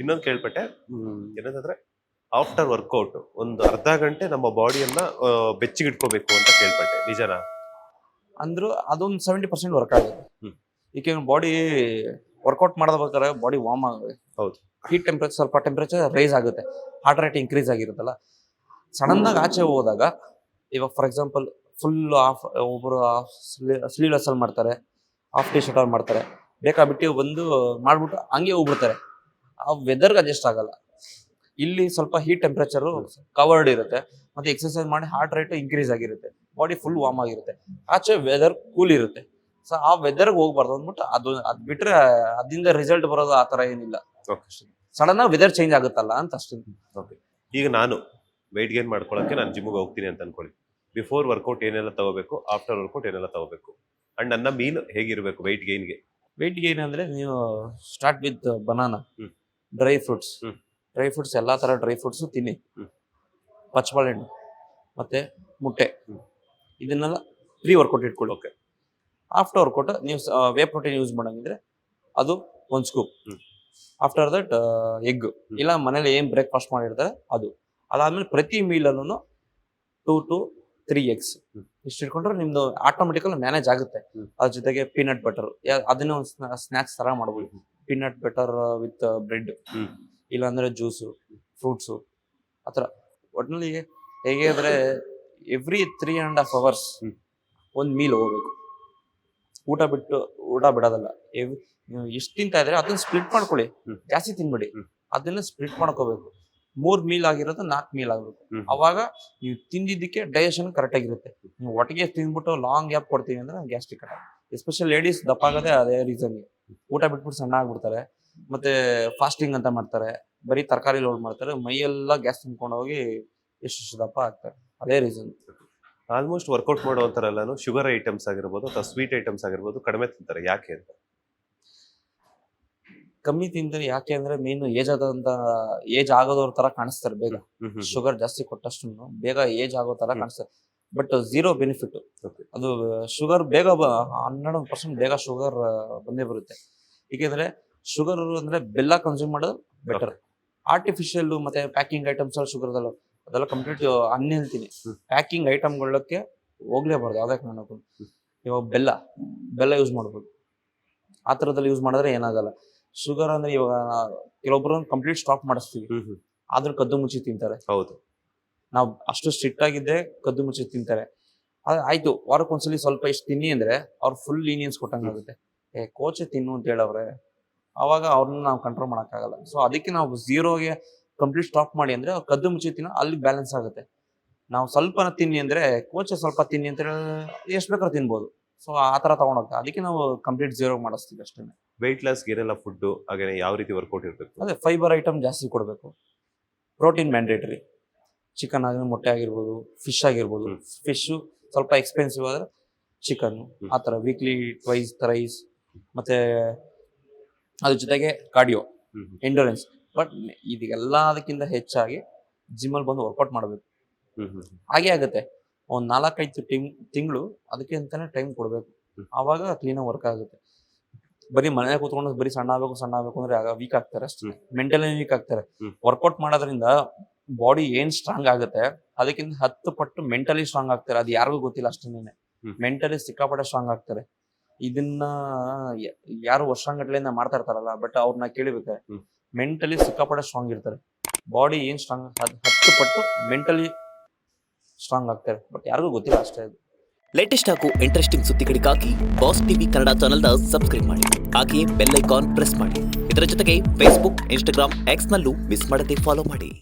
ಇನ್ನೊಂದು ಕೇಳ್ಪಟ್ಟೆ, ಏನಂತಂದ್ರೆ ಆಫ್ಟರ್ ವರ್ಕೌಟ್ ಒಂದು ಅರ್ಧ ಗಂಟೆ ನಮ್ಮ ಬಾಡಿಯನ್ನ ಬೆಚ್ಚಗಿಟ್ಕೋಬೇಕು ಅಂತ ಕೇಳ್ಪಟ್ಟೆ, ನಿಜನಾ? ಅಂದ್ರು ಅದೊಂದು 70% ವರ್ಕ್ ಆಗುತ್ತೆ. ಹ್ಮ್. ಈಗ ಬಾಡಿ ವರ್ಕೌಟ್ ಮಾಡಬೇಕಾದ್ರೆ ಬಾಡಿ ವಾರ್ಮ್ ಆಗುತ್ತೆ. ಹೌದು. ಹೀಟ್ ಟೆಂಪರೇಚರ್ ಸ್ವಲ್ಪ ಟೆಂಪರೇಚರ್ ರೈಸ್ ಆಗುತ್ತೆ, ಹಾರ್ಟ್ ರೇಟ್ ಇನ್ಕ್ರೀಸ್ ಆಗಿರುತ್ತಲ್ಲ. ಸಡನ್ ಆಗಿ ಆಚೆ ಹೋದಾಗ ಇವಾಗ ಫಾರ್ ಎಕ್ಸಾಂಪಲ್ ಫುಲ್ ಆಫ್, ಒಬ್ಬರು ಸ್ಲೀವ್ಲೆಸ್ ಅಲ್ಲಿ ಮಾಡ್ತಾರೆ, ಆಫ್ ಟಿ ಶರ್ಟ್ ಅಲ್ಲಿ ಮಾಡ್ತಾರೆ, ಬೇಕಾಬಿಟ್ಟು ಬಂದು ಮಾಡ್ಬಿಟ್ಟು ಹಂಗೆ ಹೋಗ್ಬಿಡ್ತಾರೆ. ಆ ವೆದರ್ಗೆ ಅಡ್ಜಸ್ಟ್ ಆಗಲ್ಲ. ಇಲ್ಲಿ ಸ್ವಲ್ಪ ಹೀಟ್ ಟೆಂಪರೇಚರು ಕವರ್ಡ್ ಇರುತ್ತೆ, ಮತ್ತೆ ಎಕ್ಸರ್ಸೈಸ್ ಮಾಡಿ ಹಾರ್ಟ್ ರೇಟ್ ಇನ್ಕ್ರೀಸ್ ಆಗಿರುತ್ತೆ, ಬಾಡಿ ಫುಲ್ ವಾರ್ಮ್ ಆಗಿರುತ್ತೆ. ಆಚೆ ವೆದರ್ ಕೂಲ್ ಇರುತ್ತೆ. ಸೊ ಆ ವೆದರ್ಗೆ ಹೋಗ್ಬಾರ್ದು ಅಂದ್ಬಿಟ್ಟು ಅದ್ ಬಿಟ್ರೆ ಅದರಿಂದ ರಿಸಲ್ಟ್ ಬರೋದು ಆ ತರ ಏನಿಲ್ಲ. ಸಡನ್ ಆಗಿ ವೆದರ್ ಚೇಂಜ್ ಆಗುತ್ತಲ್ಲ ಅಂತ ಅಷ್ಟೇ. ಓಕೆ. ಈಗ ನಾನು ವೆಯ್ಟ್ ಗೇನ್ ಮಾಡ್ಕೊಳಕ್ಕೆ ನಾನು ಜಿಮ್ಗೆ ಹೋಗ್ತೀನಿ ಅಂತ ಅನ್ಕೊಳ್ಳಿ. ಬಿಫೋರ್ ವರ್ಕೌಟ್ ಏನೆಲ್ಲ ತಗೋಬೇಕು, ಆಫ್ಟರ್ ವರ್ಕೌಟ್ ಏನೆಲ್ಲ ತಗೋಬೇಕು, ಅಂಡ್ ನನ್ನ ಮೀಲ್ ಹೇಗಿರ್ಬೇಕು ವೆಯ್ಟ್ ಗೇನ್ಗೆ? ವೆಯ್ಟ್ ಗೇನ್ ಅಂದ್ರೆ ನೀವು start with banana, dry fruits. Dry fruits ಎಲ್ಲಾ ತರ ಡ್ರೈ ಫ್ರೂಟ್ಸ್ ತಿನ್ನಿ, ಪಚ್ಚಬಾಳೆಹಣ್ಣು ಮತ್ತೆ ಮುಟ್ಟೆ, ಇದನ್ನೆಲ್ಲ ಪ್ರೀ ವರ್ಕೌಟ್ ಇಟ್ಕೊಳ್ಳಿ. ಓಕೆ. ಆಫ್ಟರ್ ವರ್ಕೌಟ್ ನೀವು ವೇ ಪ್ರೋಟೀನ್ ಯೂಸ್ ಮಾಡಂಗಿದ್ರೆ ಅದು ಒಂದು ಸ್ಕೂಪ್. ಆಫ್ಟರ್ ದಟ್ ಎಗ್, ಇಲ್ಲ ಮನೇಲಿ ಏನ್ ಬ್ರೇಕ್ಫಾಸ್ಟ್ ಮಾಡಿರ್ತಾರೆ ಅದು. ಅದಾದ್ಮೇಲೆ ಪ್ರತಿ ಮೀಲಲ್ಲೂ 2 to 3 eggs ಇಷ್ಟು ಇಟ್ಕೊಂಡ್ರೆ ನಿಮ್ದು ಆಟೋಮೆಟಿಕಲ್ ಮ್ಯಾನೇಜ್ ಆಗುತ್ತೆ. ಅದ್ರ ಜೊತೆಗೆ ಪೀನಟ್ ಬಟರ್, ಅದನ್ನ ಒಂದು ಸ್ನಾಕ್ಸ್ ತರ ಮಾಡ್ಬೋದು. ಪೀನಟ್ ಬಟರ್ ವಿತ್ ಬ್ರೆಡ್, ಇಲ್ಲಾಂದ್ರೆ ಜ್ಯೂಸು, ಫ್ರೂಟ್ಸು, ಆತರ. ಒಟ್ಟಿನಲ್ಲಿ ಹೇಗೆ ಅಂದ್ರೆ ಎವ್ರಿ 3.5 hours ಒಂದು ಮೀಲ್ ಹೋಗ್ಬೇಕು. ಊಟ ಬಿಡೋದಲ್ಲ. ನೀವು ಎಷ್ಟು ತಿಂತಾ ಇದ್ರೆ ಅದನ್ನ ಸ್ಪ್ಲಿಟ್ ಮಾಡ್ಕೊಳ್ಳಿ, ಜಾಸ್ತಿ ತಿನ್ಬೇಡಿ. ಅದನ್ನ ಸ್ಪ್ಲಿಟ್ ಮಾಡ್ಕೋಬೇಕು. 3 ಮೀಲ್ ಆಗಿರೋದು 4 ಮೀಲ್ ಆಗ್ಬೇಕು. ಅವಾಗ ನೀವು ತಿಂದಿದ್ದಕ್ಕೆ ಡೈಜೆಷನ್ ಕರೆಕ್ಟ್ ಆಗಿರುತ್ತೆ. ನೀವು ಒಟ್ಟಿಗೆ ತಿಂದ್ಬಿಟ್ಟು ಲಾಂಗ್ ಗ್ಯಾಪ್ ಕೊಡ್ತೀವಿ ಅಂದ್ರೆ ಗ್ಯಾಸ್ಟ್ರಿಕ್ ಅಟ್ಯಾಕ್. ಎಸ್ಪೆಷಲ್ ಲೇಡೀಸ್ ದಪ್ಪ ಆಗೋದೇ ಅದೇ ರೀಸನ್. ಊಟ ಬಿಟ್ಬಿಟ್ಟು ಸಣ್ಣ ಆಗ್ಬಿಡ್ತಾರೆ, ಮತ್ತೆ ಫಾಸ್ಟಿಂಗ್ ಅಂತ ಮಾಡ್ತಾರೆ, ಬರೀ ತರಕಾರಿ ಲೋಡ್ ಮಾಡ್ತಾರೆ, ಮೈಯೆಲ್ಲ ಗ್ಯಾಸ್ ತುಂಬ್ಕೊಂಡು ಹೋಗಿ ಎಷ್ಟು ದಪ್ಪ ಆಗ್ತಾರೆ. ಅದೇ ರೀಸನ್. ಆಲ್ಮೋಸ್ಟ್ ವರ್ಕೌಟ್ ಮಾಡೋವಂಥರೆಲ್ಲಾನು ಶುಗರ್ ಐಟಮ್ಸ್ ಆಗಿರ್ಬೋದು ಅಥವಾ ಸ್ವೀಟ್ ಐಟಮ್ಸ್ ಆಗಿರ್ಬೋದು ಕಡಿಮೆ ತಿಂತಾರೆ, ಯಾಕೆ ಅಂತ? ಕಮ್ಮಿ ತಿಂತಾರೆ ಯಾಕೆ ಅಂದ್ರೆ ಮೇನ್ ಏಜ್ ಆಗೋದವ್ರ ತರ ಕಾಣಿಸ್ತಾರೆ ಬೇಗ. ಶುಗರ್ ಜಾಸ್ತಿ ಕೊಟ್ಟಷ್ಟು ಬೇಗ ಏಜ್ ಆಗೋ ತರ ಕಾಣಿಸ್ತಾರೆ. But zero benefit. ಅದು ಶುಗರ್ ಬೇಗ 12% ಬೇಗ ಶುಗರ್ ಬಂದೇ ಬರುತ್ತೆ. ಏಕೆಂದ್ರೆ ಶುಗರ್ ಅಂದ್ರೆ ಬೆಲ್ಲ ಕನ್ಸ್ಯೂಮ್ ಮಾಡೋದು ಬೆಟರ್. ಆರ್ಟಿಫಿಷಿಯಲ್ ಮತ್ತೆ ಪ್ಯಾಕಿಂಗ್ ಐಟಮ್ಸ್ ಶುಗರ್ ಅದೆಲ್ಲ ಕಂಪ್ಲೀಟ್ ಅನ್ಹೆಲ್ತಿನಿ. ಪ್ಯಾಕಿಂಗ್ ಐಟಮ್ಗಳಕ್ಕೆ ಹೋಗ್ಲೇಬಾರ್ದು ಯಾವುದೇ ಕಾರಣಕ್ಕೂ. ಇವಾಗ ಬೆಲ್ಲ ಯೂಸ್ ಮಾಡ್ಬೋದು, ಆ ಥರದಲ್ಲಿ ಯೂಸ್ ಮಾಡಿದ್ರೆ ಏನಾಗಲ್ಲ. ಶುಗರ್ ಅಂದ್ರೆ ಇವಾಗ ಕೆಲವೊಬ್ರು ಕಂಪ್ಲೀಟ್ ಸ್ಟಾಪ್ ಮಾಡಿಸ್ತೀವಿ, ಆದ್ರೂ ಕದ್ದು ಮುಚ್ಚಿ ತಿಂತಾರೆ. ಹೌದು. ನಾವು ಅಷ್ಟು ಸ್ಟ್ರಿಕ್ಟ್ ಆಗಿದ್ದೆ ಕದ್ದು ಮುಚ್ಚಿ ತಿಂತಾರೆ. ಆಯ್ತು, ವಾರಕ್ಕೊಂದ್ಸಲಿ ಸ್ವಲ್ಪ ಇಷ್ಟು ತಿನ್ನಿ ಅಂದ್ರೆ ಅವ್ರು ಫುಲ್ ಲೀನಿಯನ್ಸ್ ಕೊಟ್ಟಂಗಾಗುತ್ತೆ. ಕೋಚೆ ತಿನ್ನು ಅಂತ ಹೇಳವ್ರೆ, ಅವಾಗ ಅವ್ರನ್ನ ನಾವು ಕಂಟ್ರೋಲ್ ಮಾಡೋಕ್ಕಾಗಲ್ಲ. ಸೊ ಅದಕ್ಕೆ ನಾವು ಝೀರೋಗೆ ಕಂಪ್ಲೀಟ್ ಸ್ಟಾಪ್ ಮಾಡಿ ಅಂದ್ರೆ ಕದ್ದು ಮುಚ್ಚಿ ತಿನ್ನೋ ಅಲ್ಲಿ ಬ್ಯಾಲೆನ್ಸ್ ಆಗುತ್ತೆ. ನಾವು ಸ್ವಲ್ಪ ತಿನ್ನಿ ಅಂದ್ರೆ ಕೋಚೆ ಸ್ವಲ್ಪ ತಿನ್ನಿ ಅಂತ ಎಷ್ಟು ಬೇಕಾದ್ರೂ ತಿನ್ಬೋದು. ಸೊ ಆ ತರ ತಗೊಂಡೋಗ್ತಾ, ಅದಕ್ಕೆ ನಾವು ಕಂಪ್ಲೀಟ್ ಝೀರೋ ಮಾಡಿಸ್ತೀವಿ ಅಷ್ಟೇ. ವೆಯ್ಟ್ ಲಾಸ್ಗೆ ಏನೆಲ್ಲ ಫುಡ್, ಹಾಗೆ ಯಾವ ರೀತಿ ವರ್ಕೌಟ್ ಇರಬೇಕು? ಅದೇ ಫೈಬರ್ ಐಟಮ್ ಜಾಸ್ತಿ ಕೊಡಬೇಕು. Protein mandatory. ಚಿಕನ್ ಆಗಿರೋ, ಮೊಟ್ಟೆ ಆಗಿರ್ಬೋದು, ಫಿಶ್ ಆಗಿರ್ಬೋದು. ಫಿಶ್ ಸ್ವಲ್ಪ ಎಕ್ಸ್ಪೆನ್ಸಿವ್ ಆದ್ರೆ ಚಿಕನ್, ಆ ಥರ ವೀಕ್ಲಿ ಟ್ವೈಸ್ ಥರೈಸ್. ಮತ್ತೆ ಅದ್ರ ಜೊತೆಗೆ ಕಾರ್ಡಿಯೋ, ಎಂಡೋರೆನ್ಸ್. ಬಟ್ ಇದೆಲ್ಲದಕ್ಕಿಂತ ಹೆಚ್ಚಾಗಿ ಜಿಮ್ಮಲ್ಲಿ ಬಂದು ವರ್ಕೌಟ್ ಮಾಡಬೇಕು. ಹಾಗೆ ಆಗುತ್ತೆ. ಒಂದು 4-5 ತಿಂಗಳು ಅದಕ್ಕೆ ಅಂತಾನೆ ಟೈಮ್ ಕೊಡಬೇಕು. ಆವಾಗ ಕ್ಲೀನಾಗಿ ವರ್ಕ್ ಆಗುತ್ತೆ. ಬರೀ ಮನೆ ಕೂತ್ಕೊಂಡು ಬರೀ ಸಣ್ಣ ಆಗ್ಬೇಕು ಅಂದ್ರೆ ಆಗ ವೀಕ್ ಆಗ್ತಾರೆ ಅಷ್ಟೇ. ಮೆಂಟಲಿ ವೀಕ್ ಆಗ್ತಾರೆ. ವರ್ಕೌಟ್ ಮಾಡೋದ್ರಿಂದ ಬಾಡಿ ಏನ್ ಸ್ಟ್ರಾಂಗ್ ಆಗುತ್ತೆ ಅದಕ್ಕಿಂತ 10 ಪಟ್ಟು ಮೆಂಟಲಿ ಸ್ಟ್ರಾಂಗ್ ಆಗ್ತಾರೆ. ಅದು ಯಾರಿಗೂ ಗೊತ್ತಿಲ್ಲ ಅಷ್ಟೇನೆ. ಮೆಂಟಲಿ ಸಿಕ್ಕಾಪಟ್ಟೆ ಸ್ಟ್ರಾಂಗ್ ಆಗ್ತಾರೆ. ಇದನ್ನ ಯಾರು ವರ್ಷಾಂಗಟ್ಲೆಯಿಂದ ಮಾಡ್ತಾ ಇರ್ತಾರಲ್ಲ, ಬಟ್ ಅವ್ರನ್ನ ಕೇಳಿಬೇಕಾರೆ ಮೆಂಟಲಿ ಸಿಕ್ಕಾಪಟ್ಟೆ ಸ್ಟ್ರಾಂಗ್ ಇರ್ತಾರೆ. ಬಾಡಿ ಏನ್ ಸ್ಟ್ರಾಂಗ್ 10 ಪಟ್ಟು ಮೆಂಟಲಿ ಸ್ಟ್ರಾಂಗ್ ಆಗ್ತಾರೆ, ಬಟ್ ಯಾರಿಗೂ ಗೊತ್ತಿಲ್ಲ ಅಷ್ಟೇ. ಅದು ಲೇಟೆಸ್ಟ್ ಹಾಗೂ ಇಂಟ್ರೆಸ್ಟಿಂಗ್ ಸುದ್ದಿಗಳಿಗಾಗಿ ಬಾಸ್ ಟಿವಿ ಕನ್ನಡ ಚಾನೆಲ್ನ ಸಬ್ಸ್ಕ್ರೈಬ್ ಮಾಡಿ, ಹಾಗೆಯೇ ಬೆಲ್ ಐಕಾನ್ ಪ್ರೆಸ್ ಮಾಡಿ. ಇದರ ಜೊತೆಗೆ ಫೇಸ್ಬುಕ್, ಇನ್ಸ್ಟಾಗ್ರಾಮ್, ಎಕ್ಸ್ ನಲ್ಲೂ ಮಿಸ್ ಮಾಡದೆ ಫಾಲೋ ಮಾಡಿ.